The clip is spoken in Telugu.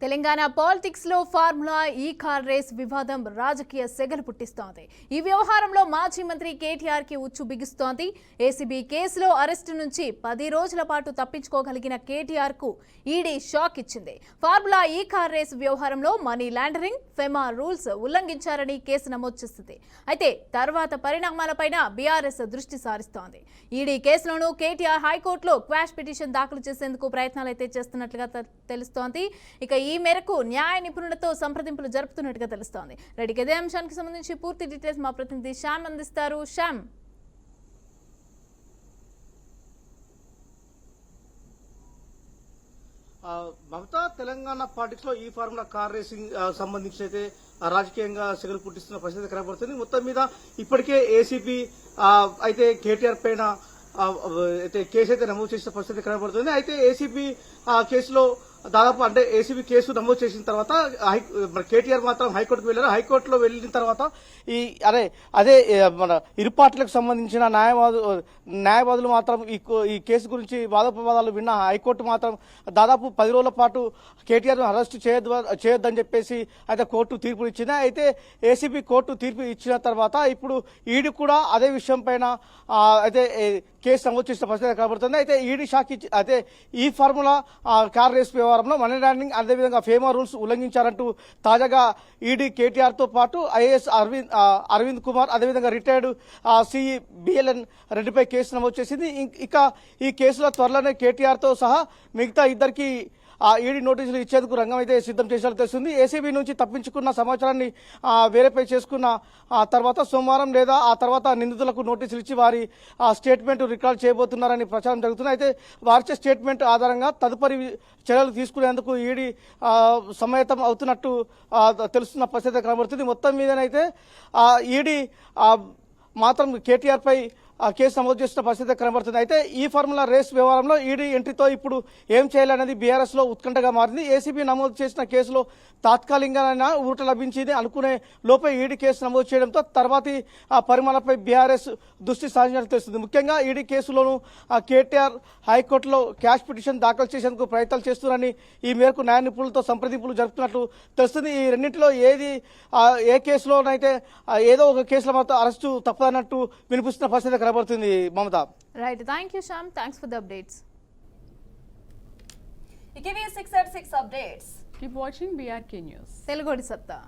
తెలంగాణ పాలిటిక్స్ లో ఫార్ములా ఈ కార్ రేస్ వివాదం రాజకీయ సెగలు పుట్టిస్తోంది. ఈ వ్యవహారంలో మాజీ మంత్రి కేటీఆర్ కి ఉచ్చు బిగుస్తోంది. ఏసీబీ కేసులో అరెస్టు నుంచి 10 రోజుల పాటు తప్పించుకోగలిగిన కేటీఆర్ కు ఈడీ షాక్ ఇచ్చింది. ఫార్ములా ఈ కార్ రేస్ వ్యవహారంలో మనీ లాండరింగ్, ఫెమా రూల్స్ ఉల్లంఘించారని కేసు నమోదు చేసింది. అయితే తర్వాత పరిణామాలపైన బీఆర్ఎస్ దృష్టి సారిస్తోంది. ఈడీ కేసులోనూ కేటీఆర్ హైకోర్టులో క్వాష్ పిటిషన్ దాఖలు చేసేందుకు ప్రయత్నాలైతే చేస్తున్నట్లుగా తెలుస్తోంది. ఇక ఈ మేరకు న్యాయ నిపుణులతో సంప్రదింపులు జరుపుతున్నట్టుగా తెలుస్తోంది. రెడ్డికి ఇదే అంశానికి సంబంధించి పూర్తి డీటెయిల్స్ మా ప్రతినిధి శ్యామ్ అందిస్తారు. శ్యామ్, మమతా, తెలంగాణ పాలిటిక్స్ లో ఈ ఫార్ములా కార్ రేసింగ్ సంబంధించి అయితే రాజకీయంగా సెగలు పుట్టిస్తున్న పరిస్థితి కనబడుతుంది. మొత్తం మీద ఇప్పటికే ఏసీపీ అయితే కేటీఆర్ పైన అయితే కేసు అయితే నమోదు చేసిన పరిస్థితి కనబడుతుంది. అయితే ఏసీబీ కేసులో దాదాపు అంటే ఏసీబీ కేసు నమోదు చేసిన తర్వాత కేటీఆర్ మాత్రం హైకోర్టుకు వెళ్లారు. హైకోర్టులో వెళ్లిన తర్వాత అదే మన ఇరు పార్టీలకు సంబంధించిన న్యాయవాదులు మాత్రం ఈ కేసు గురించి వాదోపవాదాలు విన్న హైకోర్టు మాత్రం దాదాపు 10 రోజుల పాటు కేటీఆర్ ను అరెస్టు చేయొద్దని చెప్పేసి అయితే కోర్టు తీర్పు ఇచ్చింది. అయితే ఏసీబీ కోర్టు తీర్పు ఇచ్చిన తర్వాత ఇప్పుడు ఈడీ కూడా అదే విషయం పైన అయితే కేసు నమోదు చేసిన పరిస్థితి కనబడుతుంది. అయితే ఈడీ షాక్ ఇచ్చి అయితే ఈ ఫార్ములా కార్ రేస్ వ్యవహారంలో మనీ లాండరింగ్, అదేవిధంగా ఫేమా రూల్స్ ఉల్లంఘించారంటూ తాజాగా ఈడీ కేటీఆర్ తో పాటు ఐఏఎస్ అరవింద్ కుమార్, అదేవిధంగా రిటైర్డ్ సిఈ బిఎల్ఎన్ రెడ్డిపై కేసు నమోదు చేసింది. ఇక ఈ కేసులో త్వరలోనే కేటీఆర్ తో సహా మిగతా ఇద్దరికి ఈడీ నోటీసులు ఇచ్చేందుకు రంగం అయితే సిద్ధం చేసినట్టు తెలుస్తుంది. ఏసీబీ నుంచి తప్పించుకున్న సమాచారాన్ని వేరేపై చేసుకున్న తర్వాత సోమవారం లేదా ఆ తర్వాత నిందితులకు నోటీసులు ఇచ్చి వారి స్టేట్మెంట్ రికార్డ్ చేయబోతున్నారని ప్రచారం జరుగుతుంది. అయితే వారిచే స్టేట్మెంట్ ఆధారంగా తదుపరి చర్యలు తీసుకునేందుకు ఈడీ సమాయత్తం అవుతున్నట్టు తెలుస్తున్న పరిస్థితి కనబడుతుంది. మొత్తం మీదనైతే ఈడీ మాత్రం కేటీఆర్ పై కేసు నమోదు చేసిన పరిస్థితి కనబడుతుంది. అయితే ఈ ఫార్ములా రేస్ వ్యవహారంలో ఈడీ ఎంట్రీతో ఇప్పుడు ఏం చేయాలనేది బీఆర్ఎస్ లో ఉత్కంఠగా మారింది. ఏసీబీ నమోదు చేసిన కేసులో తాత్కాలికంగా ఊరట లభించింది అనుకునే లోపే ఈడీ కేసు నమోదు చేయడంతో తర్వాతి పరిమాణాలపై బీఆర్ఎస్ దృష్టి సారించినట్టు తెలుస్తుంది. ముఖ్యంగా ఈడీ కేసులోనూ కేటీఆర్ హైకోర్టులో క్యాష్ పిటిషన్ దాఖలు చేసేందుకు ప్రయత్నాలు చేస్తున్నారని ఈ మేరకు న్యాయ నిపుణులతో సంప్రదింపులు జరుపుతున్నట్లు తెలుస్తుంది. ఈ రెండింటిలో ఏ కేసులోనైతే ఏదో ఒక కేసులో మాత్రం అరెస్టు తప్పదన్నట్టు వినిపిస్తున్న పరిస్థితి కనబడుతుంది. Mamata, right, thank you Shyam, thanks for the updates. Give you 6 at 6 updates. Keep watching BRK News. తెలుగోడి సత్తా.